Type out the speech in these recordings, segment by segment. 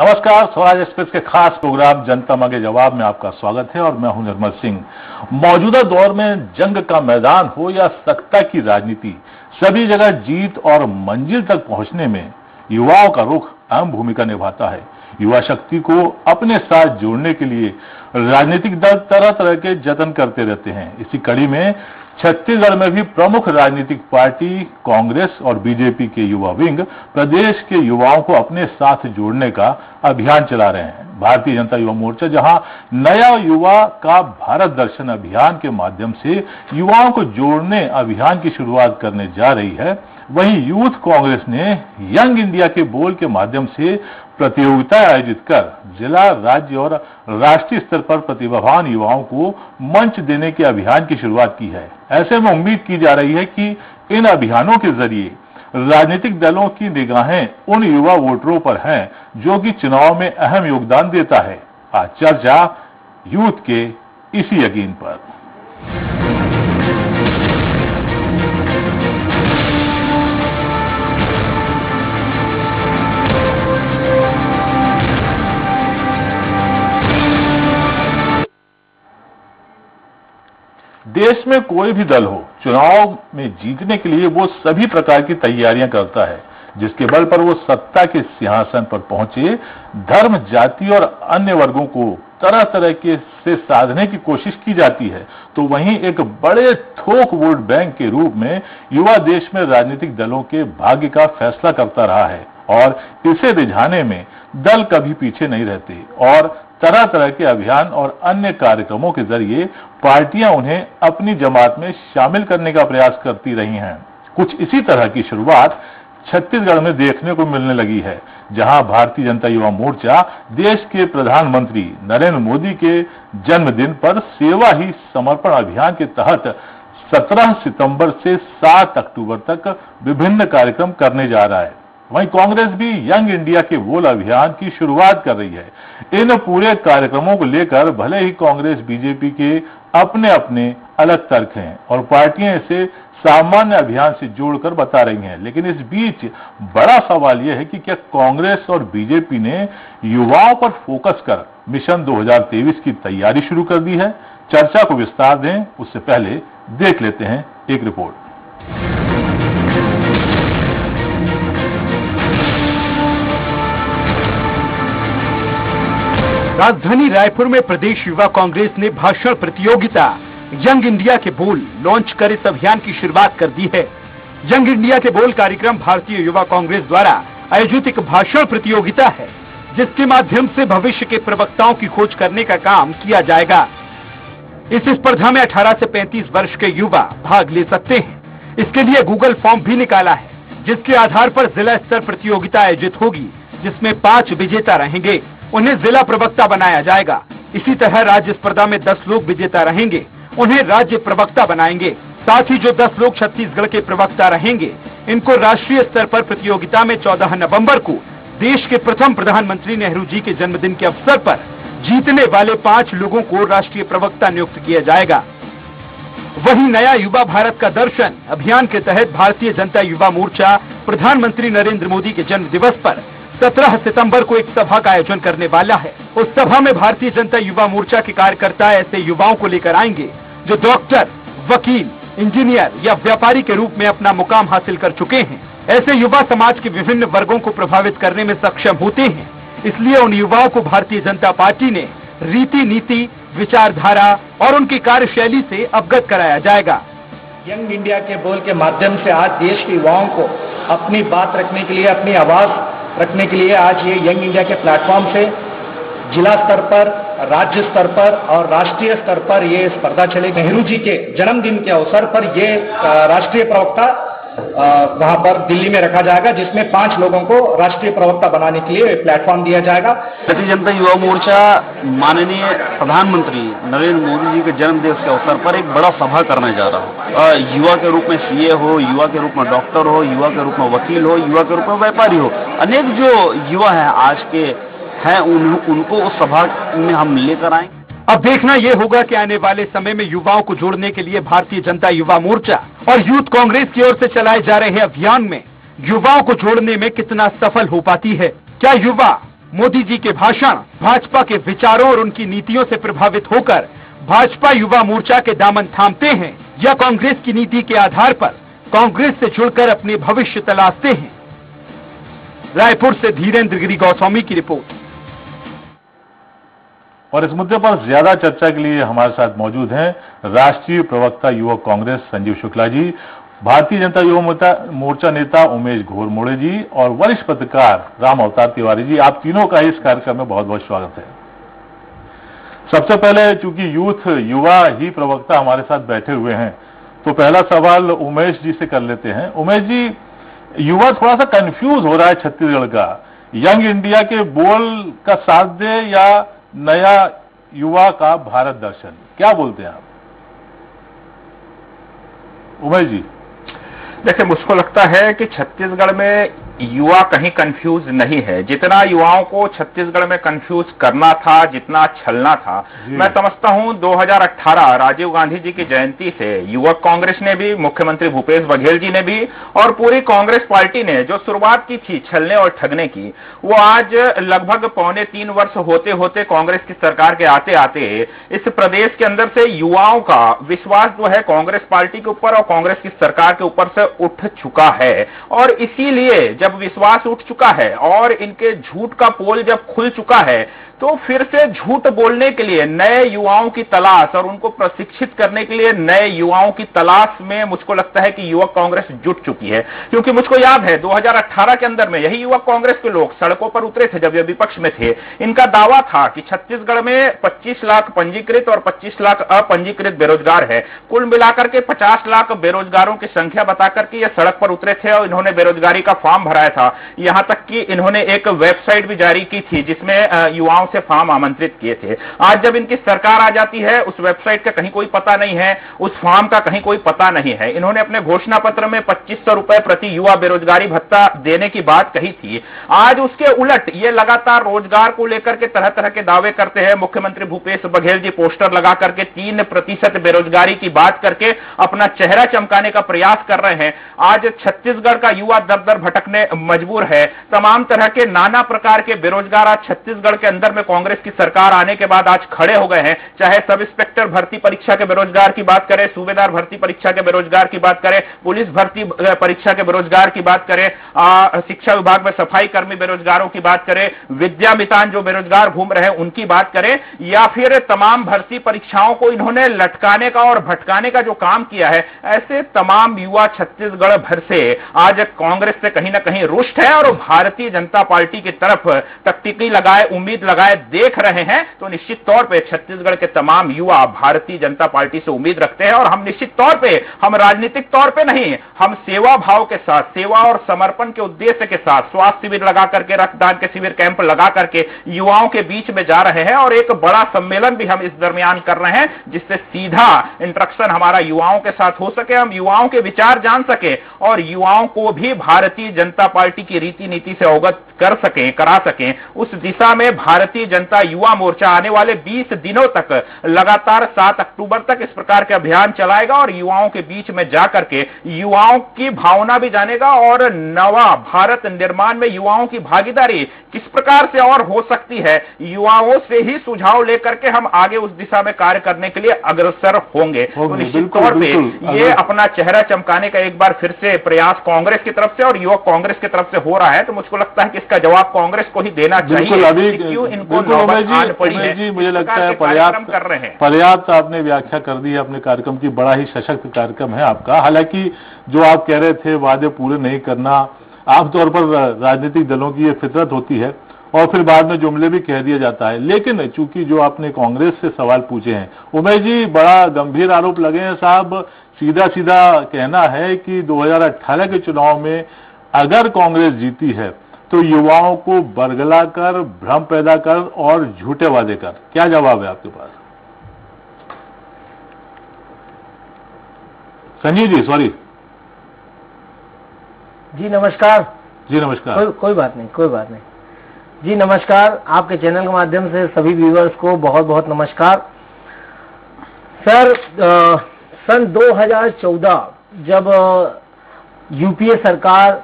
नमस्कार, स्वराज एक्सप्रेस के खास प्रोग्राम जनता मांगे जवाब में आपका स्वागत है और मैं हूं निर्मल सिंह। मौजूदा दौर में जंग का मैदान हो या सत्ता की राजनीति, सभी जगह जीत और मंजिल तक पहुंचने में युवाओं का रुख अहम भूमिका निभाता है। युवा शक्ति को अपने साथ जोड़ने के लिए राजनीतिक दल तरह तरह के जतन करते रहते हैं। इसी कड़ी में छत्तीसगढ़ में भी प्रमुख राजनीतिक पार्टी कांग्रेस और बीजेपी के युवा विंग प्रदेश के युवाओं को अपने साथ जोड़ने का अभियान चला रहे हैं। भारतीय जनता युवा मोर्चा जहां नया युवा का भारत दर्शन अभियान के माध्यम से युवाओं को जोड़ने अभियान की शुरुआत करने जा रही है, वहीं यूथ कांग्रेस ने यंग इंडिया के बोल के माध्यम से प्रतियोगिता आयोजित कर जिला, राज्य और राष्ट्रीय स्तर पर प्रतिभावान युवाओं को मंच देने के अभियान की शुरुआत की है। ऐसे में उम्मीद की जा रही है कि इन अभियानों के जरिए राजनीतिक दलों की निगाहें उन युवा वोटरों पर हैं जो कि चुनाव में अहम योगदान देता है। आज चर्चा यूथ के इसी यकीन पर। देश में कोई भी दल हो, चुनाव में जीतने के लिए वो सभी प्रकार की तैयारियां करता है, जिसके बल पर वो सत्ता के सिंहासन पर पहुंचे। धर्म, जाति और अन्य वर्गों को तरह तरह के से साधने की कोशिश की जाती है, तो वहीं एक बड़े थोक वोट बैंक के रूप में युवा देश में राजनीतिक दलों के भाग्य का फैसला करता रहा है और इसे रिझाने में दल कभी पीछे नहीं रहते और तरह तरह के अभियान और अन्य कार्यक्रमों के जरिए पार्टियां उन्हें अपनी जमात में शामिल करने का प्रयास करती रही हैं। कुछ इसी तरह की शुरुआत छत्तीसगढ़ में देखने को मिलने लगी है, जहां भारतीय जनता युवा मोर्चा देश के प्रधानमंत्री नरेंद्र मोदी के जन्मदिन पर सेवा ही समर्पण अभियान के तहत 17 सितंबर से 7 अक्टूबर तक विभिन्न कार्यक्रम करने जा रहा है। वहीं कांग्रेस भी यंग इंडिया के बोल अभियान की शुरुआत कर रही है। इन पूरे कार्यक्रमों को लेकर भले ही कांग्रेस, बीजेपी के अपने अपने अलग तर्क हैं और पार्टियां इसे सामान्य अभियान से जोड़कर बता रही हैं, लेकिन इस बीच बड़ा सवाल यह है कि क्या कांग्रेस और बीजेपी ने युवाओं पर फोकस कर मिशन 2023 की तैयारी शुरू कर दी है? चर्चा को विस्तार दें उससे पहले देख लेते हैं एक रिपोर्ट। राजधानी रायपुर में प्रदेश युवा कांग्रेस ने भाषण प्रतियोगिता यंग इंडिया के बोल लॉन्च कर इस अभियान की शुरुआत कर दी है। यंग इंडिया के बोल कार्यक्रम भारतीय युवा कांग्रेस द्वारा आयोजित एक भाषण प्रतियोगिता है, जिसके माध्यम से भविष्य के प्रवक्ताओं की खोज करने का काम किया जाएगा। इस स्पर्धा में 18 से 35 वर्ष के युवा भाग ले सकते हैं। इसके लिए गूगल फॉर्म भी निकाला है, जिसके आधार पर जिला स्तर प्रतियोगिता आयोजित होगी, जिसमें 5 विजेता रहेंगे। उन्हें जिला प्रवक्ता बनाया जाएगा। इसी तरह राज्य स्पर्धा में 10 लोग विजेता रहेंगे, उन्हें राज्य प्रवक्ता बनाएंगे। साथ ही जो 10 लोग छत्तीसगढ़ के प्रवक्ता रहेंगे, इनको राष्ट्रीय स्तर पर प्रतियोगिता में 14 नवंबर को देश के प्रथम प्रधानमंत्री नेहरू जी के जन्मदिन के अवसर पर जीतने वाले 5 लोगों को राष्ट्रीय प्रवक्ता नियुक्त किया जाएगा। वहीं नया युवा भारत का दर्शन अभियान के तहत भारतीय जनता युवा मोर्चा प्रधानमंत्री नरेंद्र मोदी के जन्म दिवस पर 17 सितंबर को एक सभा का आयोजन करने वाला है। उस सभा में भारतीय जनता युवा मोर्चा के कार्यकर्ता ऐसे युवाओं को लेकर आएंगे जो डॉक्टर, वकील, इंजीनियर या व्यापारी के रूप में अपना मुकाम हासिल कर चुके हैं। ऐसे युवा समाज के विभिन्न वर्गों को प्रभावित करने में सक्षम होते हैं, इसलिए उन युवाओं को भारतीय जनता पार्टी ने रीति नीति, विचारधारा और उनकी कार्यशैली से अवगत कराया जाएगा। यंग इंडिया के बोल के माध्यम से आज देश के युवाओं को अपनी बात रखने के लिए, अपनी आवाज रखने के लिए आज ये यंग इंडिया के प्लेटफॉर्म से जिला स्तर पर, राज्य स्तर पर और राष्ट्रीय स्तर पर ये स्पर्धा चलेगी। नेहरू जी के जन्मदिन के अवसर पर ये राष्ट्रीय प्रवक्ता वहां पर दिल्ली में रखा जाएगा, जिसमें 5 लोगों को राष्ट्रीय प्रवक्ता बनाने के लिए प्लेटफॉर्म दिया जाएगा। भारतीय जनता युवा मोर्चा माननीय प्रधानमंत्री नरेंद्र मोदी जी के जन्मदिन के अवसर पर एक बड़ा सभा करने जा रहा है। युवा के रूप में सीए हो, युवा के रूप में डॉक्टर हो, युवा के रूप में वकील हो, युवा के रूप में व्यापारी हो, अनेक जो युवा है आज के हैं उनको उस सभा में हम लेकर आएंगे। अब देखना यह होगा कि आने वाले समय में युवाओं को जोड़ने के लिए भारतीय जनता युवा मोर्चा और यूथ कांग्रेस की ओर से चलाए जा रहे अभियान में युवाओं को जोड़ने में कितना सफल हो पाती है। क्या युवा मोदी जी के भाषण, भाजपा के विचारों और उनकी नीतियों से प्रभावित होकर भाजपा युवा मोर्चा के दामन थामते हैं या कांग्रेस की नीति के आधार पर कांग्रेस से जुड़कर अपने भविष्य तलाशते हैं? रायपुर से धीरेन्द्र गिरी गोस्वामी की रिपोर्ट। और इस मुद्दे पर ज्यादा चर्चा के लिए हमारे साथ मौजूद हैं राष्ट्रीय प्रवक्ता युवक कांग्रेस संजीव शुक्ला जी, भारतीय जनता युवा मोर्चा नेता उमेश घोरमोड़े जी और वरिष्ठ पत्रकार राम अवतार तिवारी जी। आप तीनों का इस कार्यक्रम में बहुत बहुत स्वागत है। सबसे पहले चूंकि युवा ही प्रवक्ता हमारे साथ बैठे हुए हैं, तो पहला सवाल उमेश जी से कर लेते हैं। उमेश जी, युवा थोड़ा सा कंफ्यूज हो रहा है छत्तीसगढ़ का, यंग इंडिया के बोल का साथ दे या नया युवा का भारत दर्शन, क्या बोलते हैं आप उमेश जी? देखिए, मुझको लगता है कि छत्तीसगढ़ में युवा कहीं कंफ्यूज नहीं है। जितना युवाओं को छत्तीसगढ़ में कंफ्यूज करना था, जितना छलना था, मैं समझता हूं 2018 राजीव गांधी जी की जयंती से युवक कांग्रेस ने भी, मुख्यमंत्री भूपेश बघेल जी ने भी और पूरी कांग्रेस पार्टी ने जो शुरुआत की थी छलने और ठगने की, वो आज लगभग 2.25 वर्ष होते होते कांग्रेस की सरकार के आते आते इस प्रदेश के अंदर से युवाओं का विश्वास जो है कांग्रेस पार्टी के ऊपर और कांग्रेस की सरकार के ऊपर से उठ चुका है। और इसीलिए जब विश्वास उठ चुका है और इनके झूठ का पोल जब खुल चुका है, तो फिर से झूठ बोलने के लिए नए युवाओं की तलाश और उनको प्रशिक्षित करने के लिए नए युवाओं की तलाश में मुझको लगता है कि युवक कांग्रेस जुट चुकी है। क्योंकि मुझको याद है 2018 के अंदर में यही युवक कांग्रेस के लोग सड़कों पर उतरे थे जब ये विपक्ष में थे। इनका दावा था कि छत्तीसगढ़ में 25 लाख पंजीकृत और 25 लाख अपंजीकृत बेरोजगार है। कुल मिलाकर के 50 लाख बेरोजगारों की संख्या बताकर के ये सड़क पर उतरे थे और इन्होंने बेरोजगारी का फॉर्म भराया था। यहां तक कि इन्होंने एक वेबसाइट भी जारी की थी जिसमें युवाओं से फॉर्म आमंत्रित किए थे। आज जब इनकी सरकार आ जाती है, उस वेबसाइट का कहीं कोई पता नहीं है, उस फॉर्म का कहीं कोई पता नहीं है। इन्होंने अपने घोषणा पत्र में 2500 रुपए प्रति युवा बेरोजगारी भत्ता देने की बात कही थी। आज उसके उलट ये लगातार रोजगार को लेकर के तरह तरह के दावे करते हैं। मुख्यमंत्री भूपेश बघेल जी पोस्टर लगा करके 3% बेरोजगारी की बात करके अपना चेहरा चमकाने का प्रयास कर रहे हैं। आज छत्तीसगढ़ का युवा दर दर भटकने मजबूर है। तमाम तरह के नाना प्रकार के बेरोजगार आज छत्तीसगढ़ के अंदर में कांग्रेस की सरकार आने के बाद आज खड़े हो गए हैं। चाहे सब इंस्पेक्टर भर्ती परीक्षा के बेरोजगार की बात करें, सूबेदार भर्ती परीक्षा के बेरोजगार की बात करें, पुलिस भर्ती परीक्षा के बेरोजगार की बात करें, शिक्षा विभाग में सफाई कर्मी बेरोजगारों की बात करें, विद्या मितान जो बेरोजगार घूम रहे हैं उनकी बात करें, या फिर तमाम भर्ती परीक्षाओं को इन्होंने लटकाने का और भटकाने का जो काम किया है, ऐसे तमाम युवा छत्तीसगढ़ भर से आज कांग्रेस से कहीं ना कहीं रुष्ट है और भारतीय जनता पार्टी की तरफ टकटकी लगाए, उम्मीद लगाए देख रहे हैं। तो निश्चित तौर पे छत्तीसगढ़ के तमाम युवा भारतीय जनता पार्टी से उम्मीद रखते हैं और हम निश्चित तौर पे, हम राजनीतिक तौर पे नहीं, हम सेवा भाव के साथ, सेवा और समर्पण के उद्देश्य के साथ स्वास्थ्य शिविर लगा करके, रक्तदान के शिविर कैंप लगा करके युवाओं के बीच में जा रहे हैं और एक बड़ा सम्मेलन भी हम इस दरमियान कर रहे हैं जिससे सीधा इंटरेक्शन हमारा युवाओं के साथ हो सके, हम युवाओं के विचार जान सके और युवाओं को भी भारतीय जनता पार्टी की रीति नीति से अवगत कर सकें, करा सकें। उस दिशा में भारतीय जनता युवा मोर्चा आने वाले 20 दिनों तक लगातार 7 अक्टूबर तक इस प्रकार के अभियान चलाएगा और युवाओं के बीच में जाकर के युवाओं की भावना भी जानेगा और नवा भारत निर्माण में युवाओं की भागीदारी किस प्रकार से और हो सकती है, युवाओं से ही सुझाव लेकर के हम आगे उस दिशा में कार्य करने के लिए अग्रसर होंगे। तो निश्चित तौर पे ये अपना चेहरा चमकाने का एक बार फिर से प्रयास कांग्रेस की तरफ से और युवक कांग्रेस की तरफ से हो रहा है। तो मुझको लगता है कि इसका जवाब कांग्रेस को ही देना चाहिए। क्यों इनको नौबत पड़ी है, मुझे लगता है पर्याप्त आपने व्याख्या कर दी है अपने कार्यक्रम की। बड़ा ही सशक्त कार्यक्रम है आपका। हालांकि जो आप कह रहे थे वादे पूरे नहीं करना, आमतौर पर राजनीतिक दलों की ये फितरत होती है और फिर बाद में जुमले भी कह दिया जाता है। लेकिन चूंकि जो आपने कांग्रेस से सवाल पूछे हैं उमेश जी, बड़ा गंभीर आरोप लगे हैं साहब। सीधा सीधा कहना है कि 2018 के चुनाव में अगर कांग्रेस जीती है तो युवाओं को बरगला कर, भ्रम पैदा कर और झूठे वादे कर। क्या जवाब है आपके पास? संजीव जी, सॉरी जी, नमस्कार। जी नमस्कार। कोई बात नहीं, कोई बात नहीं जी, नमस्कार। आपके चैनल के माध्यम से सभी व्यूअर्स को बहुत बहुत नमस्कार। सर, सन 2014 जब यूपीए सरकार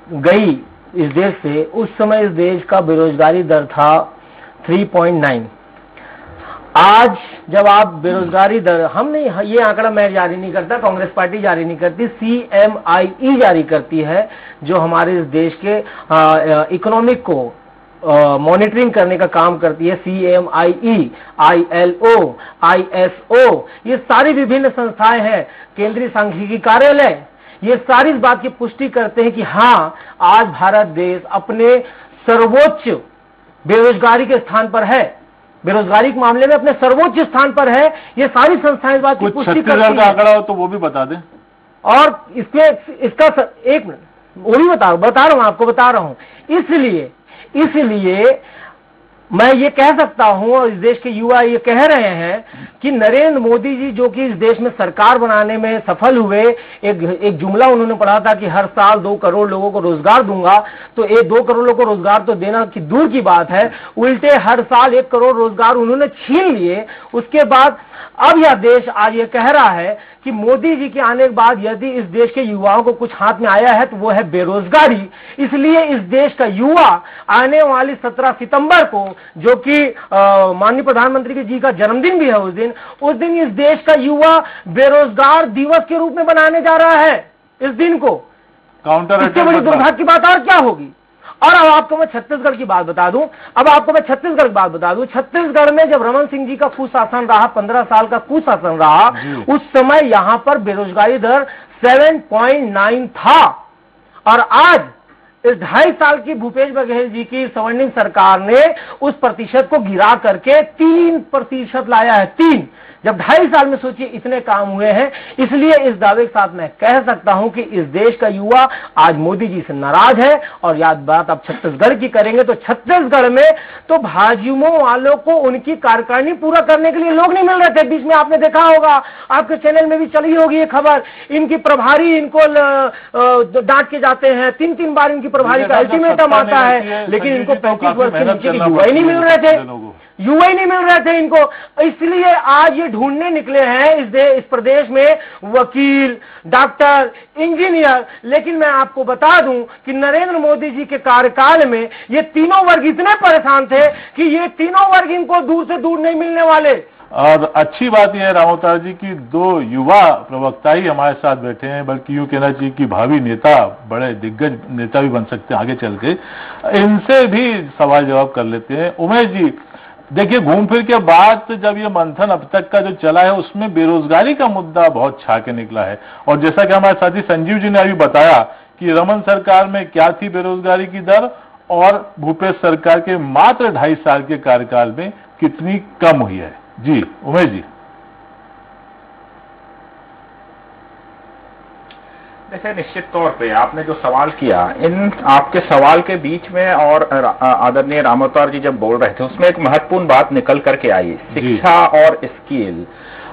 गई इस देश से, उस समय इस देश का बेरोजगारी दर था 3.9। आज जब आप बेरोजगारी दर, हम नहीं, ये आंकड़ा मैं जारी नहीं करता, कांग्रेस पार्टी जारी नहीं करती, CMIE जारी करती है, जो हमारे इस देश के इकोनॉमिक को मॉनिटरिंग करने का काम करती है। CMIE, ILO, ISO, ये सारी विभिन्न संस्थाएं हैं, केंद्रीय सांख्यिकी कार्यालय, ये सारी इस बात की पुष्टि करते हैं कि हाँ, आज भारत देश अपने सर्वोच्च बेरोजगारी के स्थान पर है, बेरोजगारी के मामले में अपने सर्वोच्च स्थान पर है। ये सारी संस्थाएं इस बात की पुष्टि करती हैं। का आंकड़ा हो तो वो भी बता दें। और इसमें इसका एक मिनट, वो भी बता रहा हूं, आपको बता रहा हूं। इसलिए मैं ये कह सकता हूं, और इस देश के युवा ये कह रहे हैं कि नरेंद्र मोदी जी, जो कि इस देश में सरकार बनाने में सफल हुए, एक जुमला उन्होंने पढ़ा था कि हर साल 2 करोड़ लोगों को रोजगार दूंगा, तो 2 करोड़ लोगों को रोजगार तो देना की दूर की बात है, उल्टे हर साल 1 करोड़ रोजगार उन्होंने छीन लिए। उसके बाद अब यह देश आज ये कह रहा है कि मोदी जी के आने के बाद यदि इस देश के युवाओं को कुछ हाथ में आया है तो वो है बेरोजगारी। इसलिए इस देश का युवा आने वाली 17 सितंबर को, जो कि माननीय प्रधानमंत्री जी का जन्मदिन भी है, उस दिन इस देश का युवा बेरोजगार दिवस के रूप में बनाने जा रहा है इस दिन को। काउंटर इससे बड़ी दुर्भाग्य की बात और क्या होगी। और अब आपको मैं छत्तीसगढ़ की बात बता दूं, छत्तीसगढ़ में जब रमन सिंह जी का कुशासन रहा, 15 साल का कुशासन रहा, उस समय यहां पर बेरोजगारी दर 7.9 था, और आज इस 2.5 साल की भूपेश बघेल जी की स्वर्णिम सरकार ने उस प्रतिशत को गिरा करके 3% लाया है। 3, जब 2.5 साल में सोचिए इतने काम हुए हैं। इसलिए इस दावे के साथ मैं कह सकता हूं कि इस देश का युवा आज मोदी जी से नाराज है। और याद बात आप छत्तीसगढ़ की करेंगे तो छत्तीसगढ़ में तो भाजयुमो वालों को उनकी कार्यकारिणी पूरा करने के लिए लोग नहीं मिल रहे थे। बीच में आपने देखा होगा, आपके चैनल में भी चली होगी ये खबर, इनकी प्रभारी इनको डांट के जाते हैं, 3-3 बार इनकी प्रभारी का अल्टीमेटम आता है, लेकिन इनको 35 वर्ष के नीचे के युवा ही नहीं मिल रहे थे इनको। इसलिए आज ये ढूंढने निकले हैं इस प्रदेश में वकील, डॉक्टर, इंजीनियर। लेकिन मैं आपको बता दूं कि नरेंद्र मोदी जी के कार्यकाल में ये तीनों वर्ग इतने परेशान थे कि ये तीनों वर्ग इनको दूर से दूर नहीं मिलने वाले। और अच्छी बात यह है रामोतार जी की 2 युवा प्रवक्ता ही हमारे साथ बैठे हैं, बल्कि यूं कहना चाहिए कि भावी नेता, बड़े दिग्गज नेता भी बन सकते हैं आगे चल के। इनसे भी सवाल जवाब कर लेते हैं। उमेश जी, देखिए, घूम फिर के बाद जब ये मंथन अब तक का जो चला है उसमें बेरोजगारी का मुद्दा बहुत छा के निकला है। और जैसा कि हमारे साथी संजीव जी ने अभी बताया कि रमन सरकार में क्या थी बेरोजगारी की दर, और भूपेश सरकार के मात्र 2.5 साल के कार्यकाल में कितनी कम हुई है। जी उमेश जी। देखिए, निश्चित तौर पे आपने जो सवाल किया, इन आपके सवाल के बीच में और आदरणीय रामोतार जी जब बोल रहे थे उसमें एक महत्वपूर्ण बात निकल करके आई, शिक्षा और स्किल।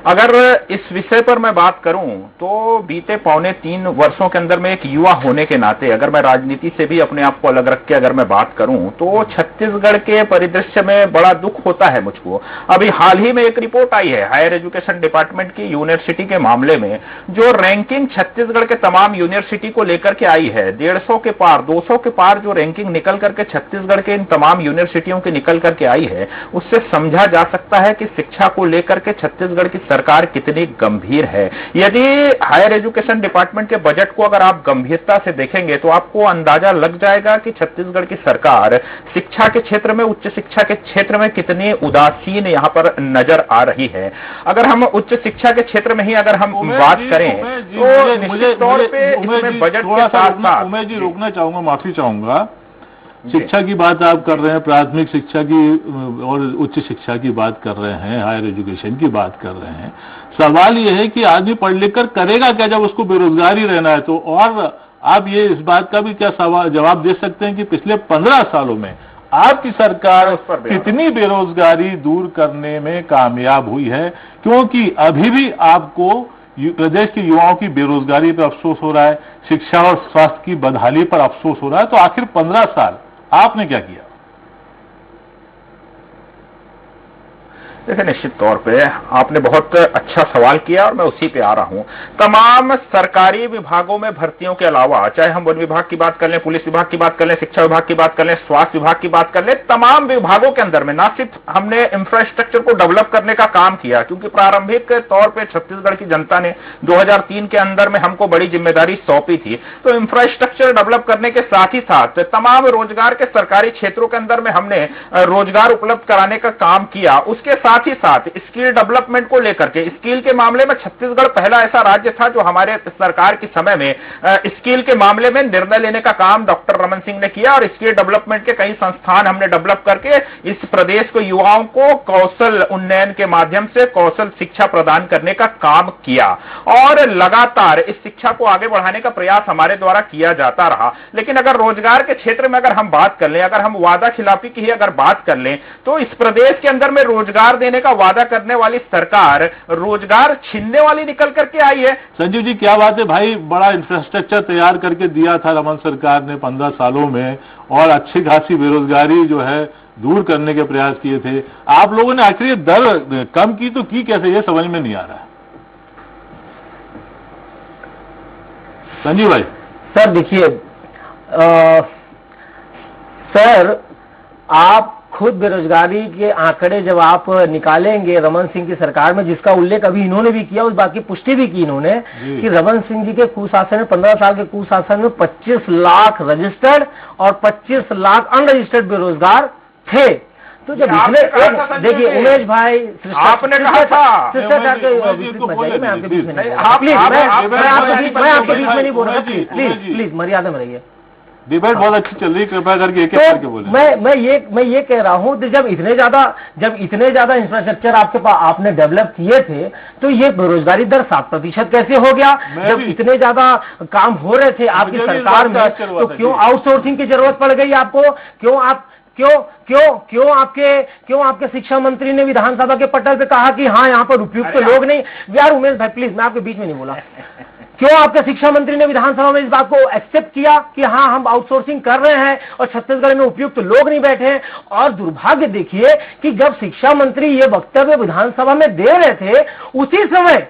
अगर इस विषय पर मैं बात करूं तो बीते 2.25 वर्षों के अंदर में एक युवा होने के नाते, अगर मैं राजनीति से भी अपने आप को अलग रख के अगर मैं बात करूं तो छत्तीसगढ़ के परिदृश्य में बड़ा दुख होता है मुझको। अभी हाल ही में एक रिपोर्ट आई है हायर एजुकेशन डिपार्टमेंट की यूनिवर्सिटी के मामले में, जो रैंकिंग छत्तीसगढ़ के तमाम यूनिवर्सिटी को लेकर के आई है, 150 के पार, 200 के पार जो रैंकिंग निकल करके छत्तीसगढ़ के इन तमाम यूनिवर्सिटियों की निकल करके आई है, उससे समझा जा सकता है कि शिक्षा को लेकर के छत्तीसगढ़ की सरकार कितनी गंभीर है। यदि हायर एजुकेशन डिपार्टमेंट के बजट को अगर आप गंभीरता से देखेंगे तो आपको अंदाजा लग जाएगा कि छत्तीसगढ़ की सरकार शिक्षा के क्षेत्र में, उच्च शिक्षा के क्षेत्र में कितनी उदासीन यहां पर नजर आ रही है। अगर हम उच्च शिक्षा के क्षेत्र में ही अगर हम बात करें तो निश्चित तौर पे इसमें बजट के साथ उमेश जी रोकना चाहूंगा, माफी चाहूंगा। शिक्षा की बात आप कर रहे हैं, प्राथमिक शिक्षा की और उच्च शिक्षा की बात कर रहे हैं, हायर एजुकेशन की बात कर रहे हैं। सवाल यह है कि आदमी पढ़ लिख कर करेगा क्या जब उसको बेरोजगारी रहना है तो। और आप ये इस बात का भी क्या जवाब दे सकते हैं कि पिछले 15 सालों में आपकी सरकार कितनी बेरोजगारी दूर करने में कामयाब हुई है? क्योंकि अभी भी आपको प्रदेश के युवाओं की बेरोजगारी पर अफसोस हो रहा है, शिक्षा और स्वास्थ्य की बदहाली पर अफसोस हो रहा है। तो आखिर 15 साल आपने क्या किया? देखिए, निश्चित तौर पे आपने बहुत अच्छा सवाल किया और मैं उसी पे आ रहा हूं। तमाम सरकारी विभागों में भर्तियों के अलावा, चाहे हम वन विभाग की बात कर लें, पुलिस विभाग की बात कर लें, शिक्षा विभाग की बात कर लें, स्वास्थ्य विभाग की बात कर लें, तमाम विभागों के अंदर में ना सिर्फ हमने इंफ्रास्ट्रक्चर को डेवलप करने का काम किया, क्योंकि प्रारंभिक तौर पर छत्तीसगढ़ की जनता ने 2003 के अंदर में हमको बड़ी जिम्मेदारी सौंपी थी, तो इंफ्रास्ट्रक्चर डेवलप करने के साथ ही साथ तमाम रोजगार के सरकारी क्षेत्रों के अंदर में हमने रोजगार उपलब्ध कराने का काम किया। उसके साथ ही साथ स्किल डेवलपमेंट को लेकर के, स्किल के मामले में छत्तीसगढ़ पहला ऐसा राज्य था जो हमारे सरकार के समय में स्किल के मामले में निर्णय लेने का काम डॉक्टर रमन सिंह ने किया और स्किल डेवलपमेंट के कई संस्थान हमने डेवलप करके इस प्रदेश को, युवाओं को कौशल उन्नयन के माध्यम से कौशल शिक्षा प्रदान करने का काम किया और लगातार इस शिक्षा को आगे बढ़ाने का प्रयास हमारे द्वारा किया जाता रहा। लेकिन अगर रोजगार के क्षेत्र में अगर हम बात कर लें, अगर हम वादा खिलाफी की ही अगर बात कर लें, तो इस प्रदेश के अंदर में रोजगार देने का वादा करने वाली सरकार रोजगार छीनने वाली निकल करके आई है। संजीव जी, क्या बात है भाई, बड़ा इंफ्रास्ट्रक्चर तैयार करके दिया था रमन सरकार ने 15 सालों में और अच्छी खासी बेरोजगारी जो है दूर करने के प्रयास किए थे। आप लोगों ने आखिर दर कम की तो की कैसे, ये समझ में नहीं आ रहा। संजीव भाई। सर देखिए, सर आप खुद बेरोजगारी के आंकड़े जब आप निकालेंगे रमन सिंह की सरकार में, जिसका उल्लेख अभी इन्होंने भी किया, उस बात की पुष्टि भी की इन्होंने कि रमन सिंह जी के कुशासन में 15 साल के कुशासन में 25 लाख रजिस्टर्ड और 25 लाख अनरजिस्टर्ड बेरोजगार थे। तो जब इसने देखिए उमेश भाई, आपने कहा था, मैं आपके बीच में नहीं बोल रहा, प्लीज मर्यादा में रहिए। डिबेट बहुत अच्छी चल रही है, कृपया करके एक करके बोले। मैं ये कह रहा हूं कि जब इतने ज्यादा इंफ्रास्ट्रक्चर आपने डेवलप किए थे, तो ये बेरोजगारी दर 7% कैसे हो गया? जब इतने ज्यादा काम हो रहे थे आपकी सरकार में, तो क्यों आउटसोर्सिंग की जरूरत पड़ गई आपको? क्यों आपके शिक्षा मंत्री ने विधानसभा के पटल पे कहा कि हाँ यहाँ पर उपयुक्त लोग नहीं? यार उमेश भाई प्लीज, मैं आपके बीच में नहीं बोला। क्यों आपके शिक्षा मंत्री ने विधानसभा में इस बात को एक्सेप्ट किया कि हाँ हम आउटसोर्सिंग कर रहे हैं और छत्तीसगढ़ में उपयुक्त लोग नहीं बैठे हैं? और दुर्भाग्य देखिए कि जब शिक्षा मंत्री ये वक्तव्य विधानसभा में दे रहे थे, उसी समय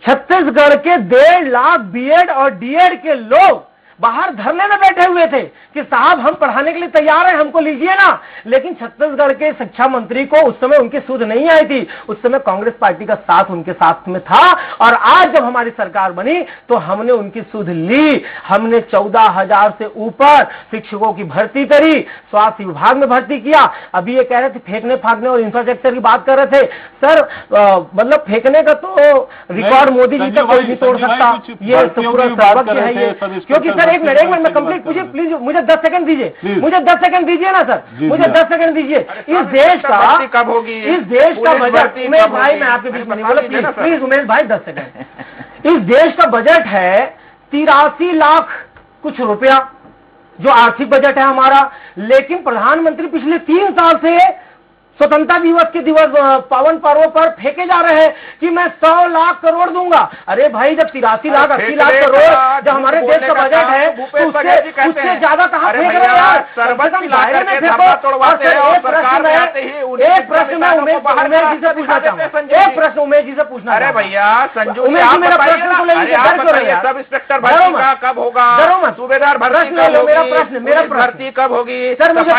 छत्तीसगढ़ के 1.5 लाख बीएड और डीएड के लोग बाहर धरने में बैठे हुए थे कि साहब हम पढ़ाने के लिए तैयार हैं, हमको लीजिए ना। लेकिन छत्तीसगढ़ के शिक्षा मंत्री को उस समय उनकी सुध नहीं आई थी, उस समय कांग्रेस पार्टी का साथ उनके साथ में था। और आज जब हमारी सरकार बनी तो हमने उनकी सुध ली, हमने 14,000 से ऊपर शिक्षकों की भर्ती करी, स्वास्थ्य विभाग में भर्ती किया। अभी ये कह रहे थे फेंकने फाकने और इंफ्रास्ट्रक्चर की बात कर रहे थे सर, मतलब फेंकने का तो रिकॉर्ड मोदी जी का कोई नहीं तोड़ सकता, ये तो पूरा सर्वज्ञ है ये। क्योंकि सर एक मिनट मैं कंप्लीट, प्लीज मुझे 10 सेकंड दीजिए, मुझे 10 सेकंड दीजिए ना सर, मुझे 10 सेकंड दीजिए। इस देश का कब होगी, इस देश का बजट, उमेश भाई मैं आपके बीच में नहीं बोला, प्लीज उमेश भाई 10 सेकंड। इस देश का बजट है 83 लाख कुछ रुपया, जो आर्थिक बजट है हमारा। लेकिन प्रधानमंत्री पिछले 3 साल से स्वतंत्रता दिवस के पावन पर्व पर फेंके जा रहे हैं कि मैं 100 लाख करोड़ दूंगा। अरे भाई जब 83 लाख 80 लाख करोड़ जब हमारे देश का बजट है, तो उससे ज्यादा कहाँ फेंक रहे हैं यार? एक प्रश्न मैं उमेश जी से पूछना चाहूँ, एक प्रश्न उमेश जी से पूछना। अरे भैया संजू, उमेश जी मेरा प्रश्न को लेकर सब इंस्पेक्टर भर्ती कब होगा, सूबेदार भर्ती भर्ती कब होगी, सर मुझे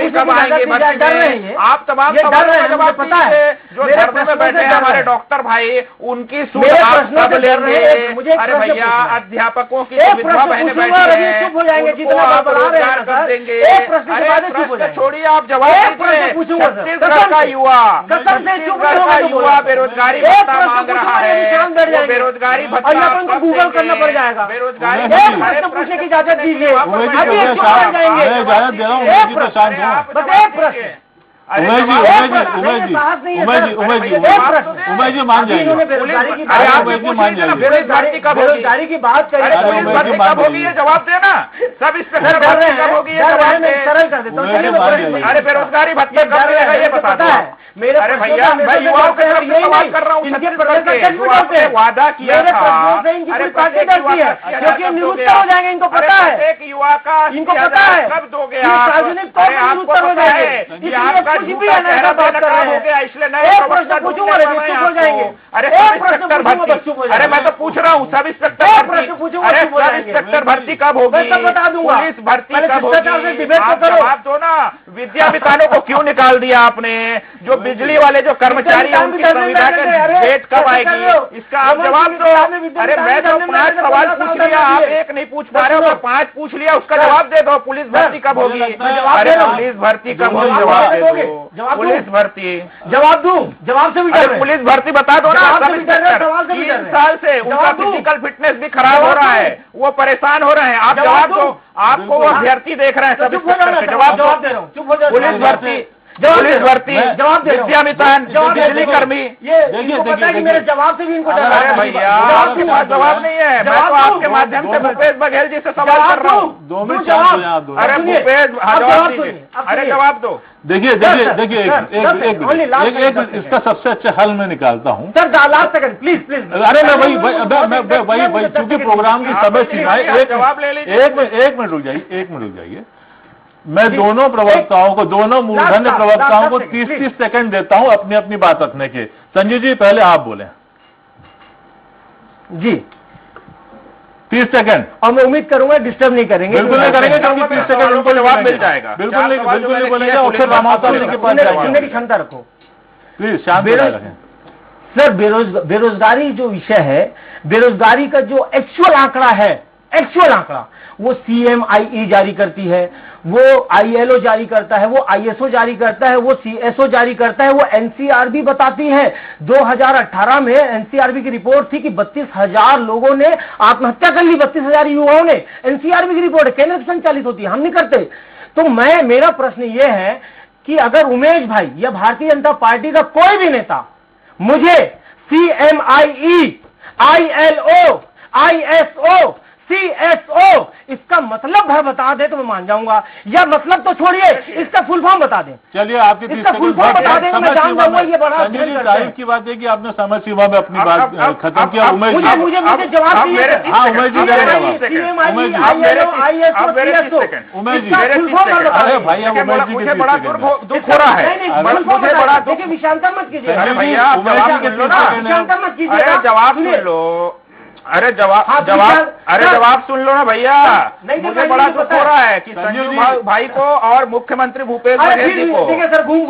कब आएंगे? आप तमाम डर रहे हैं, मुझे पता है। जो धरने में बैठे हैं हमारे डॉक्टर भाई, उनकी सूझ आप ले रहे हैं। अरे भैया अध्यापकों की विधवा बहनें बैठी हैं, चुप हो जाएंगे, जितना आप बता रहे हैं कर देंगे। एक प्रश्न के बाद चुप हो जाएंगे, छोड़िए आप जवाब दीजिए। छत्तीसगढ़ का युवा, छत्तीसगढ़ का युवा बेरोजगारी भत्ता मांग रहा है, बेरोजगारी भत्ता उनको गूगल करना पड़ जाएगा। बेरोजगारी एक प्रश्न पूछने की इजाजत दीजिए, अभी चुप हो जाएंगे। बस एक प्रश्न, उमेश जी मान जाएंगे। बेरोजगारी की बात कब होगी ये जवाब देना। सब इंस्पेक्टर कब होगी ये जवाब दे। सरल कर देता हूँ। अरे बेरोजगारी भत्ता कब मिलेगा ये बता है मेरे। अरे भैया मैं युवाओं के तरफ से सवाल कर रहा हूँ, वादा किया था। अरे पार्टी डरती है क्योंकि निरुत्तर हो जाएंगे, इनको पता है। एक युवा का इनको पता है कब दोगे सार्वजनिक तौर पर निरुत्तर हो जाएंगे। आपका झूठा चेहरा बेनकाब हो गया, इसलिए नए प्रवक्ता ढूंढने पड़ रहे हैं आपको। अरे सब इंस्पेक्टर भर्ती, अरे मैं तो पूछ रहा हूँ सब इंस्पेक्टर भर्ती, अरे सब इंस्पेक्टर भर्ती कब होगी, पुलिस भर्ती कब होगी, आप जवाब दो ना। विद्यामितानों को क्यों निकाल दिया आपने, जो बिजली वाले जो कर्मचारी हैं उनकी संविदा के डेट कब आएगी, इसका आप जवाब दो। अरे मैं तो 5 सवाल पूछ लिया, आप एक नहीं पूछ पा रहे हो, तो 5 पूछ लिया, उसका जवाब दे दो। पुलिस भर्ती कब होगी, अरे पुलिस भर्ती कब होगी, जवाब दे दो। पुलिस भर्ती जवाब दूं, जवाब से भी पुलिस भर्ती बता दो ना। 3 साल से उनका फिजिकल फिटनेस भी खराब हो रहा है, वो परेशान हो रहे हैं, आप जवाब दो। आपको वो अभ्यर्थी देख रहे हैं सब इंस्पेक्टर, जवाब दो। पुलिस भर्ती, पुलिस भर्ती, विद्यामितान, बिजली कर्मी, ये मेरे जवाब से भी इनको डर है भैया, आपके पास जवाब नहीं है। मैं तो आपके माध्यम से भूपेश बघेल जी से सवाल कर रहा हूँ। 2 मिनट जवाब। अरे भूपेश जवाब दीजिए, अरे जवाब दो। देखिए एक इसका सबसे अच्छा हल मैं निकालता हूँ sir. Last second please please. अरे मैं वही क्योंकि प्रोग्राम की समय सीमा है, जवाब ले लीजिए। 1 मिनट रुक जाइए। मैं दोनों प्रवक्ताओं को, दोनों मूर्धन्य प्रवक्ताओं को 30 सेकंड देता हूं अपनी अपनी बात रखने के। संजीव जी पहले आप बोले जी। 30 सेकंड। और मैं उम्मीद करूंगा डिस्टर्ब नहीं करेंगे। बिल्कुल नहीं करेंगे, क्योंकि 30 सेकंड उनको जवाब मिल जाएगा। बिल्कुल नहीं बोलेंगे, और फिर रामावतार के पास सुनने की क्षमता रखो प्लीज, शांत रखें। सर बेरोजगारी जो विषय है, बेरोजगारी का जो एक्चुअल आंकड़ा है, एक्चुअल आंकड़ा वो CMIE जारी करती है, वो ILO जारी करता है, वो ISO जारी करता है, वो CSO जारी करता है, वो NCRB बताती है। 2018 में NCRB की रिपोर्ट थी कि 32,000 लोगों ने आत्महत्या कर ली, 32,000 युवाओं ने। NCRB की रिपोर्ट है, केंद्र संचालित होती है, हम नहीं करते। तो मेरा प्रश्न ये है कि अगर उमेश भाई या भारतीय जनता पार्टी का कोई भी नेता मुझे CMIE, ILO, ISO, CSO इसका मतलब भर बता दे तो मैं मान जाऊंगा, या मतलब तो छोड़िए, इसका फुल फॉर्म बता दें। चलिए आपकी इसका फुल फॉर्म बता दें, मैं जान जाऊंगा ये बड़ा जाहिर की बात है कि आपने समय सीमा में अपनी बात खत्म किया। उमेश मुझे जवाब दीजिए। हाँ उमेश जी, अरे भाई उमेश जी मुझे बड़ा दुख हो रहा है, मुझे बड़ा दुख। देखिए विशांता मत कीजिए, अरे भैया विशांता मत कीजिए, अरे जवाब सुन लो। अरे जवाब सुन लो ना भैया। मुझे बड़ा दुख हो रहा है कि संजीव भाई को और मुख्यमंत्री भूपेश बघेल जी को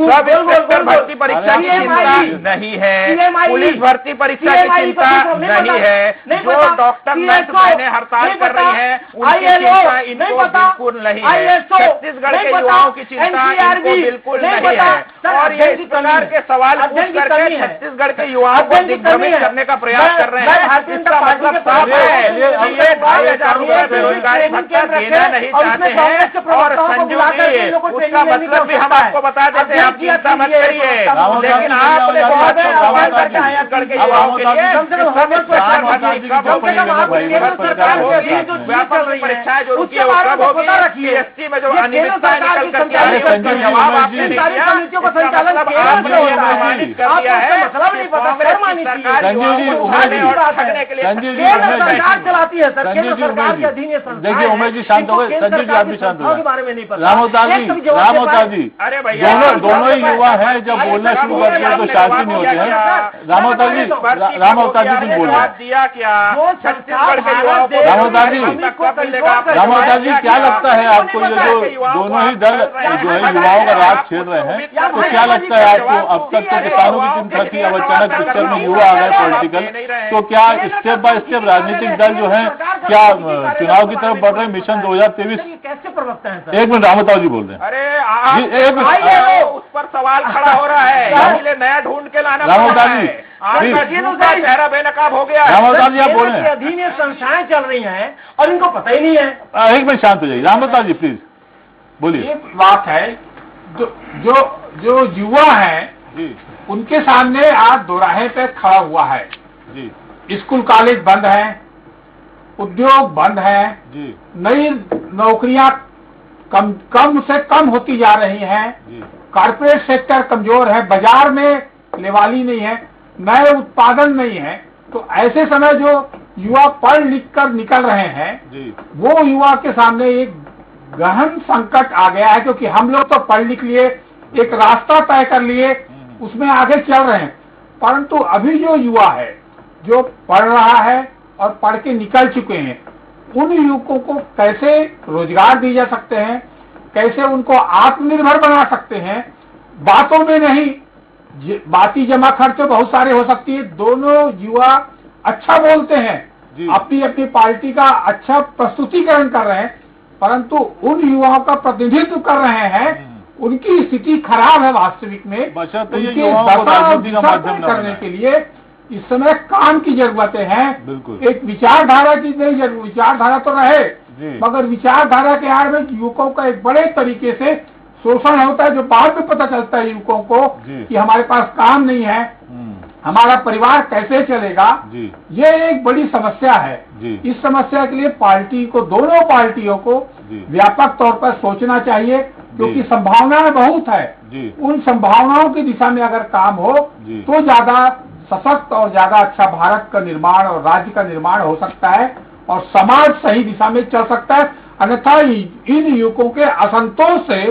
सब इंस्पेक्टर भर्ती परीक्षा की चिंता नहीं है, पुलिस भर्ती परीक्षा की चिंता नहीं है, जो डॉक्टर नर्स बहनें हड़ताल कर रही हैं उनकी चिंता इनको बिल्कुल नहीं है, छत्तीसगढ़ के युवाओं की चिंता इनको बिल्कुल नहीं है। और ये इस प्रकार के सवाल पूछ करके छत्तीसगढ़ के युवाओं को दिग्भ्रमित करने का प्रयास कर रहे हैं। इसका मतलब साफ है, ये 2,000 रुपए बेरोजगारी भत्ता देना नहीं चाहते हैं। और संजू जी उसका मतलब भी हम आपको बता देते हैं, आप चिंता मत करिए। लेकिन आपने बहुत छत्तीसगढ़ के युवाओं के लिए परीक्षाएं जो रुकी है वो कब होगी, CST में जो अनियमितताएं निकल करके आई उसका जवाब आपने दिया। सम्मानित कर दिया है ठगने के लिए सरकार चलाती है सर, केंद्र सरकार के अधीन। देखिए उमेश जी शांत हो गए, संजीव जी आप भी शांत हो गए। बारे में नहीं पता। रामावतार जी अरे भैया दोनों ही युवा हैं, जब बोलना शुरू करते हैं तो शांति नहीं होते हैं। रामावतार जी कुछ बोल रहे हैं। दिया क्या छत्तीसगढ़ के युवाओं को? रामावतार जी क्या लगता है आपको, ये जो दोनों ही दल जो है युवाओं का राज छेड़ रहे हैं, तो क्या लगता है आपको? अब तक तो किसानों की चिंता थी, अब अचानक पिक्चर में युवा आ गए पॉलिटिकल, तो क्या स्टेप बाय स्टेप राजनीतिक दल जो है क्या चुनाव की तरफ बढ़ रहे हैं? मिशन 2023 कैसे प्रवक्ता है सर? 1 मिनट रामावतार जी बोल रहे हैं। अरे उस पर सवाल खड़ा हो रहा है, इसलिए नया ढूंढ के लाना। रामावतार जी चेहरा बेनकाब हो गया। रामावतार जी आप बोल रहे हैं अधीन ये संस्थाएं चल रही हैं और इनको पता ही नहीं है। 1 मिनट शांत हो जाइए। रामावतार जी प्लीज बोलिए। एक बात है, जो युवा है उनके सामने आज दोराहे पे खड़ा हुआ है जी। स्कूल कॉलेज बंद है, उद्योग बंद है जी, नई नौकरियां कम से कम होती जा रही हैं, कॉर्पोरेट सेक्टर कमजोर है, बाजार में लेवाली नहीं है, नए उत्पादन नहीं है। तो ऐसे समय जो युवा पढ़ लिख कर निकल रहे हैं जी, वो युवा के सामने एक गहन संकट आ गया है, क्योंकि हम लोग तो पढ़ लिख लिए, एक रास्ता तय कर लिए, उसमें आगे चल रहे हैं। परंतु अभी जो युवा है, जो पढ़ रहा है और पढ़ के निकल चुके हैं, उन युवकों को कैसे रोजगार दिए जा सकते हैं, कैसे उनको आत्मनिर्भर बना सकते हैं, बातों में नहीं, बाती जमा खर्च तो बहुत सारे हो सकती है। दोनों युवा अच्छा बोलते हैं, अपनी अपनी पार्टी का अच्छा प्रस्तुतिकरण कर रहे हैं, परंतु उन युवाओं का प्रतिनिधित्व कर रहे हैं, उनकी स्थिति खराब है वास्तविक में। उनकी दशा करने के लिए इस समय काम की जरूरतें हैं। एक विचारधारा की नहीं जरूरत, विचारधारा तो रहे, मगर विचारधारा के आड़ में युवकों का एक बड़े तरीके से शोषण होता है, जो बाद में पता चलता है युवकों को कि हमारे पास काम नहीं है, हमारा परिवार कैसे चलेगा। ये एक बड़ी समस्या है। इस समस्या के लिए पार्टी को, दोनों पार्टियों को व्यापक तौर पर सोचना चाहिए, क्योंकि संभावनाएं बहुत है। उन संभावनाओं की दिशा में अगर काम हो तो ज्यादा सशक्त और ज्यादा अच्छा भारत का निर्माण और राज्य का निर्माण हो सकता है और समाज सही दिशा में चल सकता है। अन्यथा इन युवकों के असंतोष से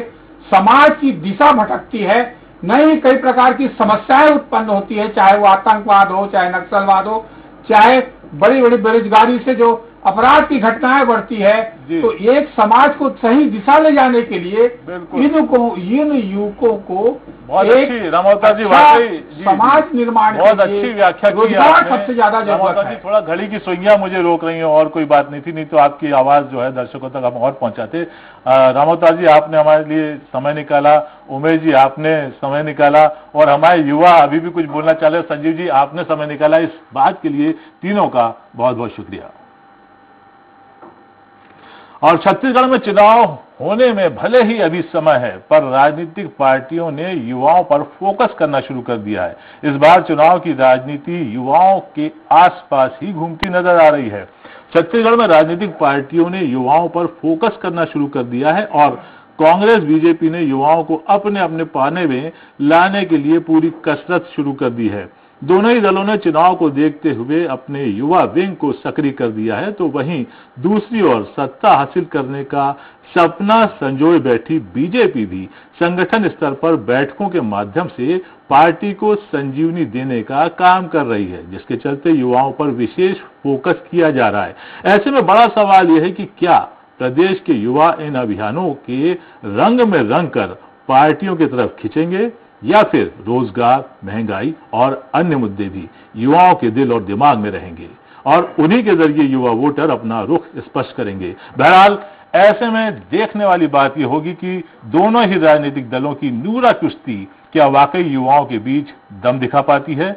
समाज की दिशा भटकती है, नई कई प्रकार की समस्याएं उत्पन्न होती है, चाहे वो आतंकवाद हो, चाहे नक्सलवाद हो, चाहे बड़ी बड़ी बेरोजगारी से जो अपराध की घटनाएं बढ़ती है। तो एक समाज को सही दिशा ले जाने के लिए इन युवकों को बहुत अच्छी रामवता जी, वाकई समाज निर्माण बहुत अच्छी व्याख्या की आपने। सबसे ज्यादा जरूरत है। थोड़ा घड़ी की सुइयां मुझे रोक रही हैं, और कोई बात नहीं थी, नहीं तो आपकी आवाज जो है दर्शकों तक हम और पहुंचाते। रामवता जी, आपने हमारे लिए समय निकाला, उमेश जी आपने समय निकाला, और हमारे युवा अभी भी कुछ बोलना चाह रहे, संजीव जी आपने समय निकाला, इस बात के लिए तीनों का बहुत बहुत शुक्रिया। और छत्तीसगढ़ में चुनाव होने में भले ही अभी समय है, पर राजनीतिक पार्टियों ने युवाओं पर फोकस करना शुरू कर दिया है। इस बार चुनाव की राजनीति युवाओं के आसपास ही घूमती नजर आ रही है। छत्तीसगढ़ में राजनीतिक पार्टियों ने युवाओं पर फोकस करना शुरू कर दिया है और कांग्रेस बीजेपी ने युवाओं को अपने अपने पाने में लाने के लिए पूरी कसरत शुरू कर दी है। दोनों ही दलों ने चुनाव को देखते हुए अपने युवा विंग को सक्रिय कर दिया है, तो वहीं दूसरी ओर सत्ता हासिल करने का सपना संजोए बैठी बीजेपी भी संगठन स्तर पर बैठकों के माध्यम से पार्टी को संजीवनी देने का काम कर रही है, जिसके चलते युवाओं पर विशेष फोकस किया जा रहा है। ऐसे में बड़ा सवाल यह है कि क्या प्रदेश के युवा इन अभियानों के रंग में रंग कर पार्टियों की तरफ खींचेंगे, या फिर रोजगार, महंगाई और अन्य मुद्दे भी युवाओं के दिल और दिमाग में रहेंगे और उन्हीं के जरिए युवा वोटर अपना रुख स्पष्ट करेंगे। बहरहाल ऐसे में देखने वाली बात यह होगी कि दोनों ही राजनीतिक दलों की नूरा कुश्ती क्या वाकई युवाओं के बीच दम दिखा पाती है।